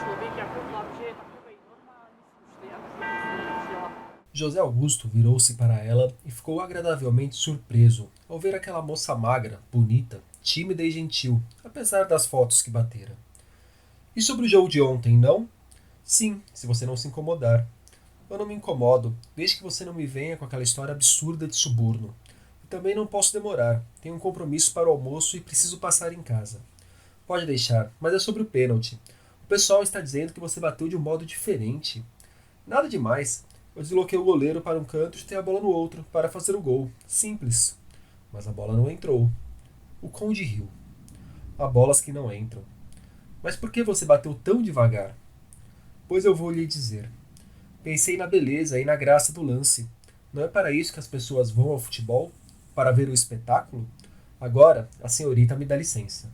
člověk jako chlap, že je takovej normální, slušný a takový dělat. José Augusto virou-se para ela e ficou agradavelmente surpreso ao ver aquela moça magra, bonita, tímida e gentil, apesar das fotos que batera. E sobre o jogo de ontem, não? Sim, se você não se incomodar. Eu não me incomodo, desde que você não me venha com aquela história absurda de suborno. E também não posso demorar, tenho um compromisso para o almoço e preciso passar em casa. Pode deixar, mas é sobre o pênalti. O pessoal está dizendo que você bateu de um modo diferente. Nada demais. Eu desloquei o goleiro para um canto e chutei a bola no outro, para fazer o gol. Simples. Mas a bola não entrou. O Conde riu. Há bolas que não entram. Mas por que você bateu tão devagar? Pois eu vou lhe dizer. Pensei na beleza e na graça do lance. Não é para isso que as pessoas vão ao futebol? Para ver o espetáculo? Agora, a senhorita me dá licença.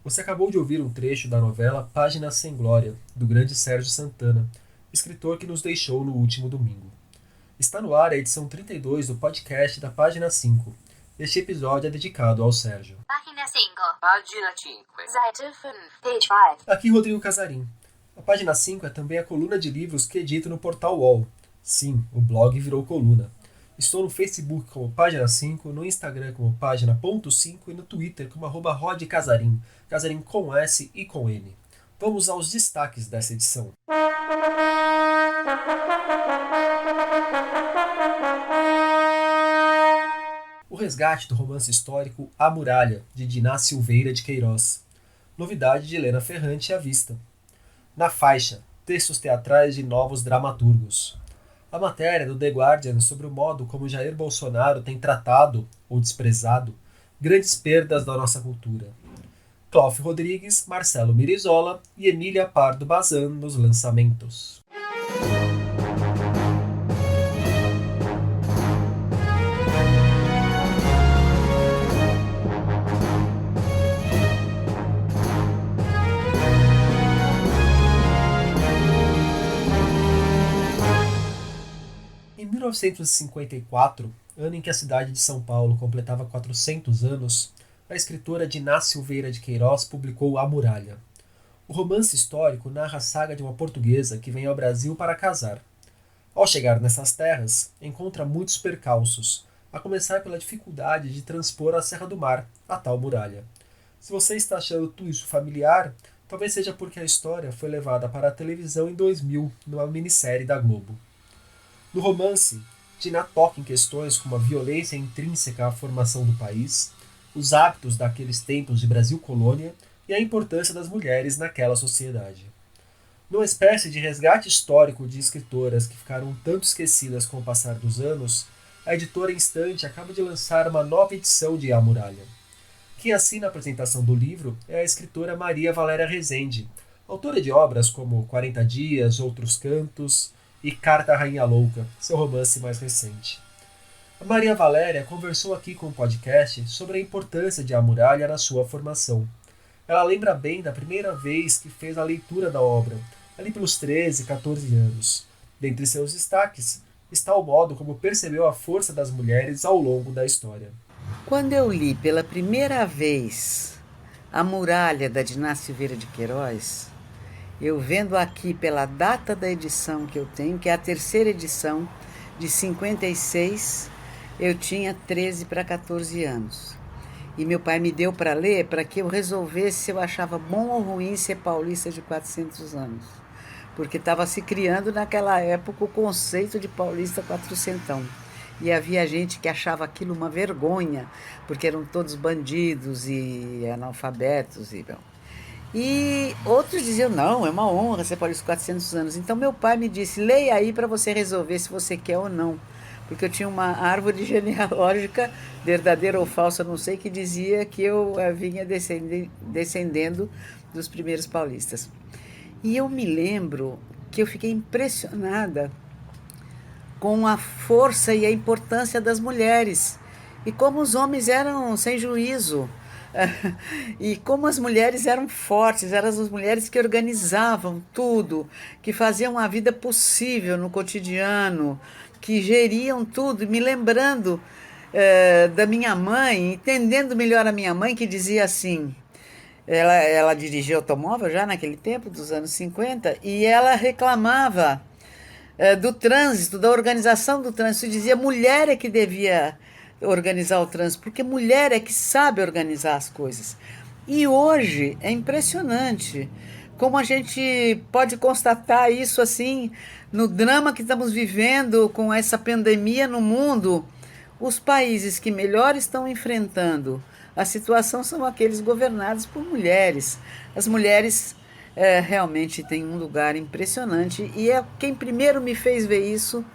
Você acabou de ouvir um trecho da novela Páginas Sem Glória, do grande Sérgio Santana, escritor que nos deixou no último domingo. Está no ar a edição 32 do podcast da Página 5. Este episódio é dedicado ao Sérgio. Página 5. Página 5. Seite 5. Page 5. Aqui Rodrigo Casarim. A Página 5 é também a coluna de livros que edito no portal UOL. Sim, o blog virou coluna. Estou no Facebook como Página 5, no Instagram como Página.5 e no Twitter como @rodcasarim, Casarim com S e com N. Vamos aos destaques dessa edição. O resgate do romance histórico A Muralha, de Diná Silveira de Queiroz. Novidade de Helena Ferrante à vista. Na faixa, textos teatrais de novos dramaturgos. A matéria do The Guardian sobre o modo como Jair Bolsonaro tem tratado, ou desprezado, grandes perdas da nossa cultura. Cláudio Rodrigues, Marcelo Mirizola e Emília Pardo Bazan nos lançamentos. Em 1954, ano em que a cidade de São Paulo completava 400 anos, a escritora Diná Silveira de Queiroz publicou A Muralha. O romance histórico narra a saga de uma portuguesa que vem ao Brasil para casar. Ao chegar nessas terras, encontra muitos percalços, a começar pela dificuldade de transpor a Serra do Mar, a tal muralha. Se você está achando tudo isso familiar, talvez seja porque a história foi levada para a televisão em 2000, numa minissérie da Globo. No romance, Diná toca em questões como a violência intrínseca à formação do país, os hábitos daqueles tempos de Brasil colônia e a importância das mulheres naquela sociedade. Numa espécie de resgate histórico de escritoras que ficaram tanto esquecidas com o passar dos anos, a editora Instante acaba de lançar uma nova edição de A Muralha. Quem assina a apresentação do livro é a escritora Maria Valéria Rezende, autora de obras como 40 Dias, Outros Cantos e Carta à Rainha Louca, seu romance mais recente. A Maria Valéria conversou aqui com o podcast sobre a importância de A Muralha na sua formação. Ela lembra bem da primeira vez que fez a leitura da obra, ali pelos 13, 14 anos. Dentre seus destaques está o modo como percebeu a força das mulheres ao longo da história. Quando eu li pela primeira vez A Muralha, da Diná Silveira de Queiroz, eu vendo aqui pela data da edição que eu tenho, que é a terceira edição, de 56, eu tinha 13 para 14 anos. E meu pai me deu para ler para que eu resolvesse se eu achava bom ou ruim ser paulista de 400 anos. Porque estava se criando naquela época o conceito de paulista quatrocentão. E havia gente que achava aquilo uma vergonha, porque eram todos bandidos e analfabetos. E outros diziam, não, é uma honra ser paulista de 400 anos. Então meu pai me disse, leia aí para você resolver se você quer ou não. Porque eu tinha uma árvore genealógica, verdadeira ou falsa, não sei, que dizia que eu vinha descendendo dos primeiros paulistas. E eu me lembro que eu fiquei impressionada com a força e a importância das mulheres, e como os homens eram sem juízo, e como as mulheres eram fortes, eram as mulheres que organizavam tudo, que faziam a vida possível no cotidiano, que geriam tudo, me lembrando da minha mãe, entendendo melhor a minha mãe, que dizia assim, Ela dirigia automóvel já naquele tempo, dos anos 50, e ela reclamava do trânsito, da organização do trânsito, e dizia mulher é que devia organizar o trânsito, porque mulher é que sabe organizar as coisas. E hoje é impressionante como a gente pode constatar isso assim no drama que estamos vivendo com essa pandemia no mundo. Os países que melhor estão enfrentando a situação são aqueles governados por mulheres. As mulheres realmente têm um lugar impressionante e quem primeiro me fez ver isso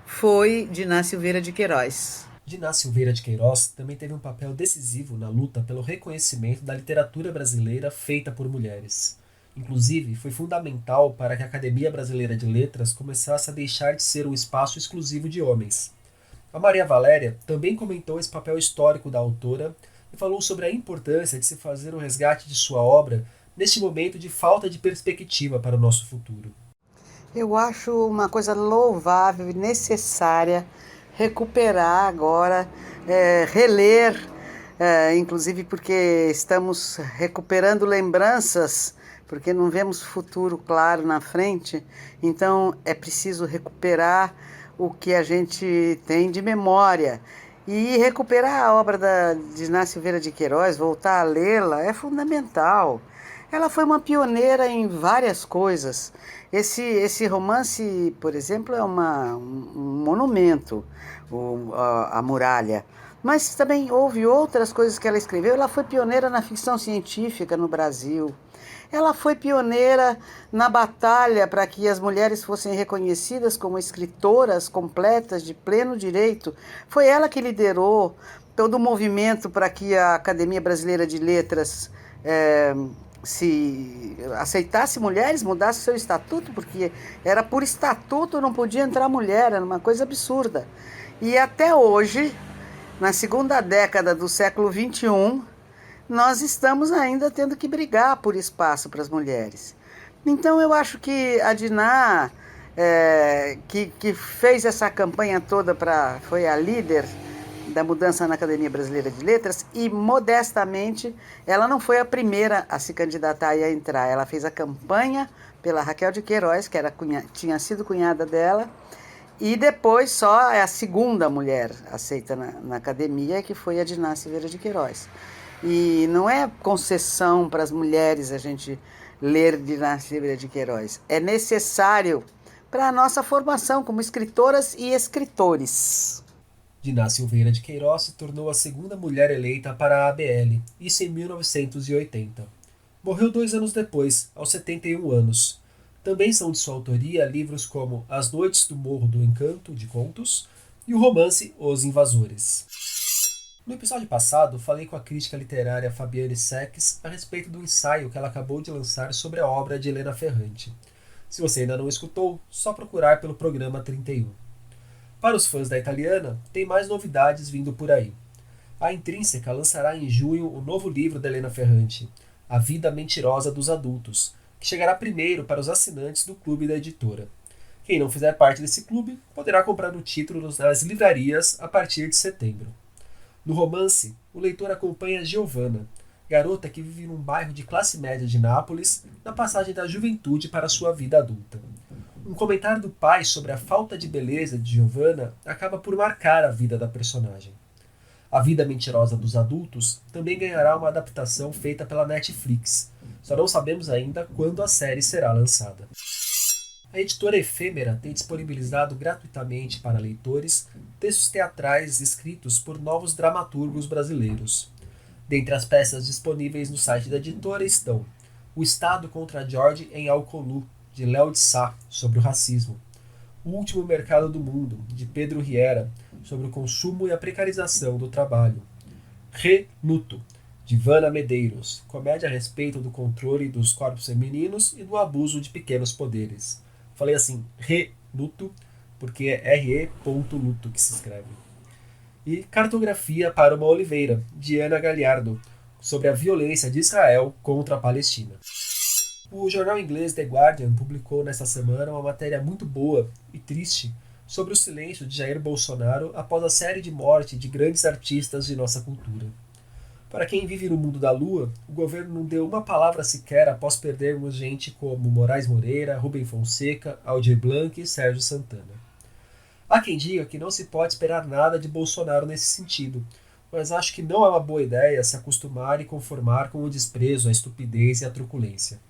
foi Diná Silveira de Queiroz. Diná Silveira de Queiroz também teve um papel decisivo na luta pelo reconhecimento da literatura brasileira feita por mulheres. Inclusive, foi fundamental para que a Academia Brasileira de Letras começasse a deixar de ser um espaço exclusivo de homens. A Maria Valéria também comentou esse papel histórico da autora e falou sobre a importância de se fazer o resgate de sua obra neste momento de falta de perspectiva para o nosso futuro. Eu acho uma coisa louvável e necessária recuperar agora, reler, inclusive porque estamos recuperando lembranças, porque não vemos futuro claro na frente, então é preciso recuperar o que a gente tem de memória. E recuperar a obra da Diná Silveira de Queiroz, voltar a lê-la, é fundamental. Ela foi uma pioneira em várias coisas. Esse romance, por exemplo, é um monumento, a Muralha. Mas também houve outras coisas que ela escreveu. Ela foi pioneira na ficção científica no Brasil. Ela foi pioneira na batalha para que as mulheres fossem reconhecidas como escritoras completas de pleno direito. Foi ela que liderou todo o movimento para que a Academia Brasileira de Letras se aceitasse mulheres, mudasse seu estatuto, porque era por estatuto, não podia entrar mulher, era uma coisa absurda. E até hoje, na segunda década do século XXI, nós estamos ainda tendo que brigar por espaço para as mulheres. Então eu acho que a Diná, que fez essa campanha toda, foi a líder da mudança na Academia Brasileira de Letras, e modestamente ela não foi a primeira a se candidatar e a entrar. Ela fez a campanha pela Raquel de Queiroz, que tinha sido cunhada dela, e depois só é a segunda mulher aceita na academia, que foi a Diná Silveira de Queiroz. E não é concessão para as mulheres a gente ler Diná Silveira de Queiroz. É necessário para a nossa formação como escritoras e escritores. Diná Silveira de Queiroz se tornou a segunda mulher eleita para a ABL, isso em 1980. Morreu 2 anos depois, aos 71 anos. Também são de sua autoria livros como As Noites do Morro do Encanto, de contos, e o romance Os Invasores. No episódio passado, falei com a crítica literária Fabiane Seques a respeito do ensaio que ela acabou de lançar sobre a obra de Helena Ferrante. Se você ainda não escutou, só procurar pelo programa 31. Para os fãs da italiana, tem mais novidades vindo por aí. A Intrínseca lançará em junho o novo livro da Helena Ferrante, A Vida Mentirosa dos Adultos, que chegará primeiro para os assinantes do clube da editora. Quem não fizer parte desse clube poderá comprar o título nas livrarias a partir de setembro. No romance, o leitor acompanha Giovanna, garota que vive num bairro de classe média de Nápoles, na passagem da juventude para sua vida adulta. Um comentário do pai sobre a falta de beleza de Giovanna acaba por marcar a vida da personagem. A Vida Mentirosa dos Adultos também ganhará uma adaptação feita pela Netflix. Só não sabemos ainda quando a série será lançada. A editora Efêmera tem disponibilizado gratuitamente para leitores textos teatrais escritos por novos dramaturgos brasileiros. Dentre as peças disponíveis no site da editora estão O Estado contra George em Alcolu, de Léo de Sá, sobre o racismo. O Último Mercado do Mundo, de Pedro Riera, sobre o consumo e a precarização do trabalho. Reluto, de Vana Medeiros, comédia a respeito do controle dos corpos femininos e do abuso de pequenos poderes. Falei assim, reluto, porque é re.luto que se escreve. E Cartografia para uma Oliveira, de Ana Galhardo, sobre a violência de Israel contra a Palestina. O jornal inglês The Guardian publicou nesta semana uma matéria muito boa e triste sobre o silêncio de Jair Bolsonaro após a série de morte de grandes artistas de nossa cultura. Para quem vive no mundo da lua, o governo não deu uma palavra sequer após perdermos gente como Moraes Moreira, Rubem Fonseca, Aldir Blanc e Sérgio Santana. Há quem diga que não se pode esperar nada de Bolsonaro nesse sentido, mas acho que não é uma boa ideia se acostumar e conformar com o desprezo, a estupidez e a truculência.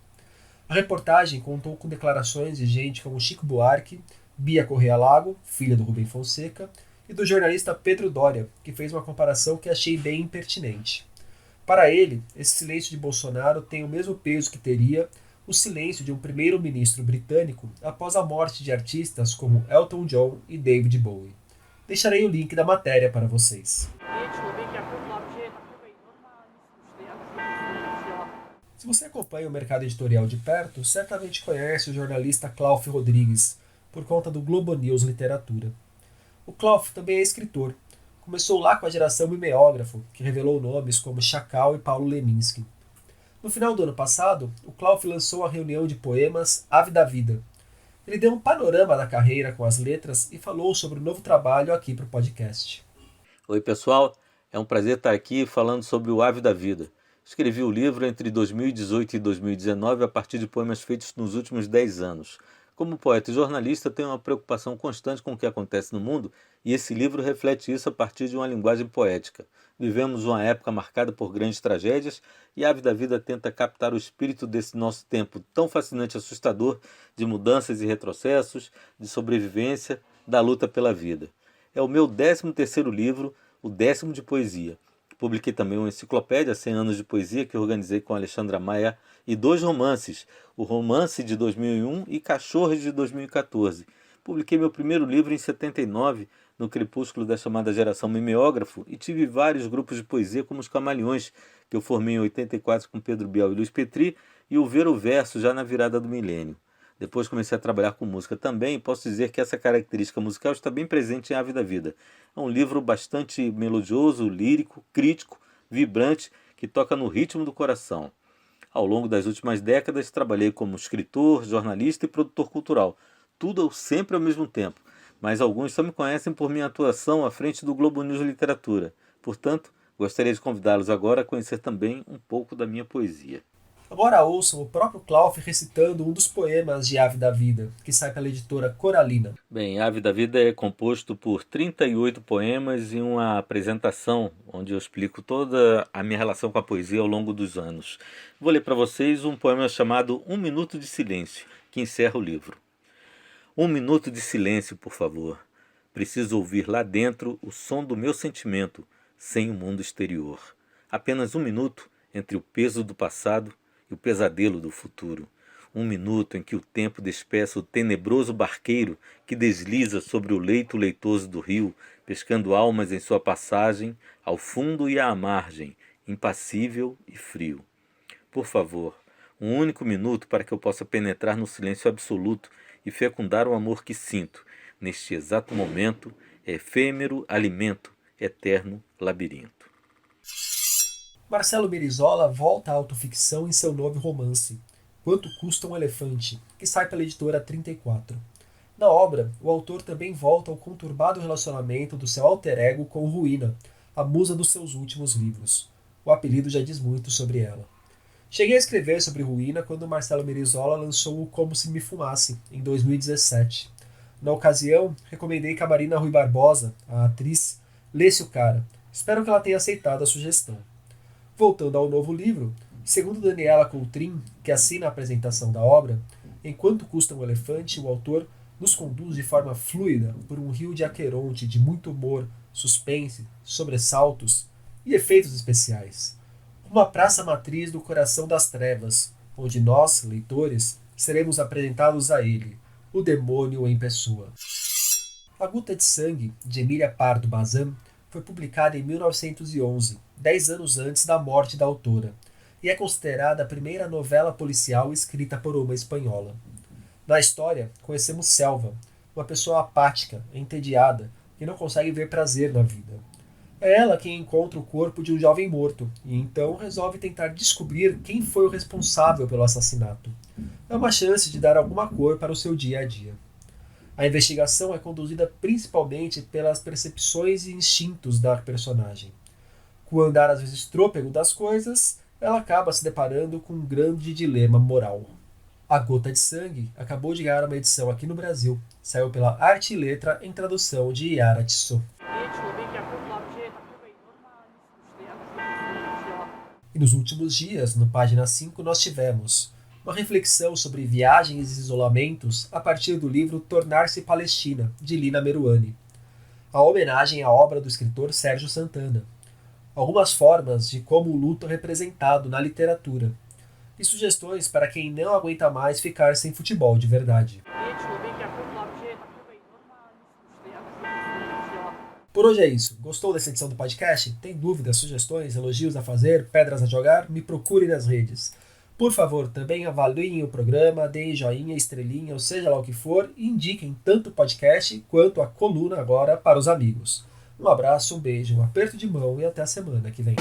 A reportagem contou com declarações de gente como Chico Buarque, Bia Correa Lago, filha do Rubem Fonseca, e do jornalista Pedro Doria, que fez uma comparação que achei bem impertinente. Para ele, esse silêncio de Bolsonaro tem o mesmo peso que teria o silêncio de um primeiro-ministro britânico após a morte de artistas como Elton John e David Bowie. Deixarei o link da matéria para vocês. Se você acompanha o mercado editorial de perto, certamente conhece o jornalista Cláudio Rodrigues, por conta do Globo News Literatura. O Cláudio também é escritor. Começou lá com a geração mimeógrafo, que revelou nomes como Chacal e Paulo Leminski. No final do ano passado, o Cláudio lançou a reunião de poemas Ave da Vida. Ele deu um panorama da carreira com as letras e falou sobre o novo trabalho aqui para o podcast. Oi pessoal, é um prazer estar aqui falando sobre o Ave da Vida. Escrevi o livro entre 2018 e 2019 a partir de poemas feitos nos últimos 10 anos. Como poeta e jornalista, tenho uma preocupação constante com o que acontece no mundo e esse livro reflete isso a partir de uma linguagem poética. Vivemos uma época marcada por grandes tragédias e a Ave da Vida tenta captar o espírito desse nosso tempo tão fascinante e assustador de mudanças e retrocessos, de sobrevivência, da luta pela vida. É o meu 13º livro, o 10º de poesia. Publiquei também uma enciclopédia, 100 anos de poesia, que organizei com Alexandra Maia, e 2 romances, o Romance de 2001 e Cachorros de 2014. Publiquei meu primeiro livro em 79, no crepúsculo da chamada geração mimeógrafo, e tive vários grupos de poesia como os Camaleões, que eu formei em 84 com Pedro Bial e Luiz Petri, e o Ver o Verso já na virada do milênio. Depois comecei a trabalhar com música também e posso dizer que essa característica musical está bem presente em Ave da Vida. É um livro bastante melodioso, lírico, crítico, vibrante, que toca no ritmo do coração. Ao longo das últimas décadas, trabalhei como escritor, jornalista e produtor cultural. Tudo sempre ao mesmo tempo, mas alguns só me conhecem por minha atuação à frente do Globo News Literatura. Portanto, gostaria de convidá-los agora a conhecer também um pouco da minha poesia. Agora ouçam o próprio Cláudio recitando um dos poemas de Ave da Vida, que sai pela editora Coralina. Bem, Ave da Vida é composto por 38 poemas e uma apresentação onde eu explico toda a minha relação com a poesia ao longo dos anos. Vou ler para vocês um poema chamado Um Minuto de Silêncio, que encerra o livro. 1 minuto de silêncio, por favor. Preciso ouvir lá dentro o som do meu sentimento, sem o mundo exterior. Apenas 1 minuto entre o peso do passado e o pesadelo do futuro. 1 minuto em que o tempo despeça o tenebroso barqueiro que desliza sobre o leito leitoso do rio, pescando almas em sua passagem, ao fundo e à margem, impassível e frio. Por favor, um único minuto para que eu possa penetrar no silêncio absoluto e fecundar o amor que sinto, neste exato momento, efêmero alimento, eterno labirinto. Marcelo Berizola volta à autoficção em seu novo romance, Quanto Custa um Elefante, que sai pela editora 34. Na obra, o autor também volta ao conturbado relacionamento do seu alter ego com Ruína, a musa dos seus últimos livros. O apelido já diz muito sobre ela. Cheguei a escrever sobre Ruína quando Marcelo Berizola lançou o Como Se Me Fumasse, em 2017. Na ocasião, recomendei que a Marina Rui Barbosa, a atriz, lesse o cara. Espero que ela tenha aceitado a sugestão. Voltando ao novo livro, segundo Daniela Coutrin, que assina a apresentação da obra, Enquanto Custa um Elefante, o autor nos conduz de forma fluida por um rio de Aqueronte de muito humor, suspense, sobressaltos e efeitos especiais. Uma praça matriz do coração das trevas, onde nós, leitores, seremos apresentados a ele, o demônio em pessoa. A Gota de Sangue, de Emília Pardo Bazan, foi publicada em 1911, 10 anos antes da morte da autora, e é considerada a primeira novela policial escrita por uma espanhola. Na história, conhecemos Selva, uma pessoa apática, entediada, que não consegue ver prazer na vida. É ela quem encontra o corpo de um jovem morto, e então resolve tentar descobrir quem foi o responsável pelo assassinato. É uma chance de dar alguma cor para o seu dia a dia. A investigação é conduzida principalmente pelas percepções e instintos da personagem. Com o andar às vezes trôpego das coisas, ela acaba se deparando com um grande dilema moral. A Gota de Sangue acabou de ganhar uma edição aqui no Brasil. Saiu pela Arte e Letra em tradução de Yara Tissot. E nos últimos dias, no página 5, nós tivemos uma reflexão sobre viagens e isolamentos a partir do livro Tornar-se Palestina, de Lina Meruane. A homenagem à obra do escritor Sérgio Santana. Algumas formas de como o luto é representado na literatura. E sugestões para quem não aguenta mais ficar sem futebol de verdade. Por hoje é isso. Gostou dessa edição do podcast? Tem dúvidas, sugestões, elogios a fazer, pedras a jogar? Me procure nas redes. Por favor, também avaliem o programa, deem joinha, estrelinha, ou seja lá o que for, e indiquem tanto o podcast quanto a coluna agora para os amigos. Um abraço, um beijo, um aperto de mão e até a semana que vem.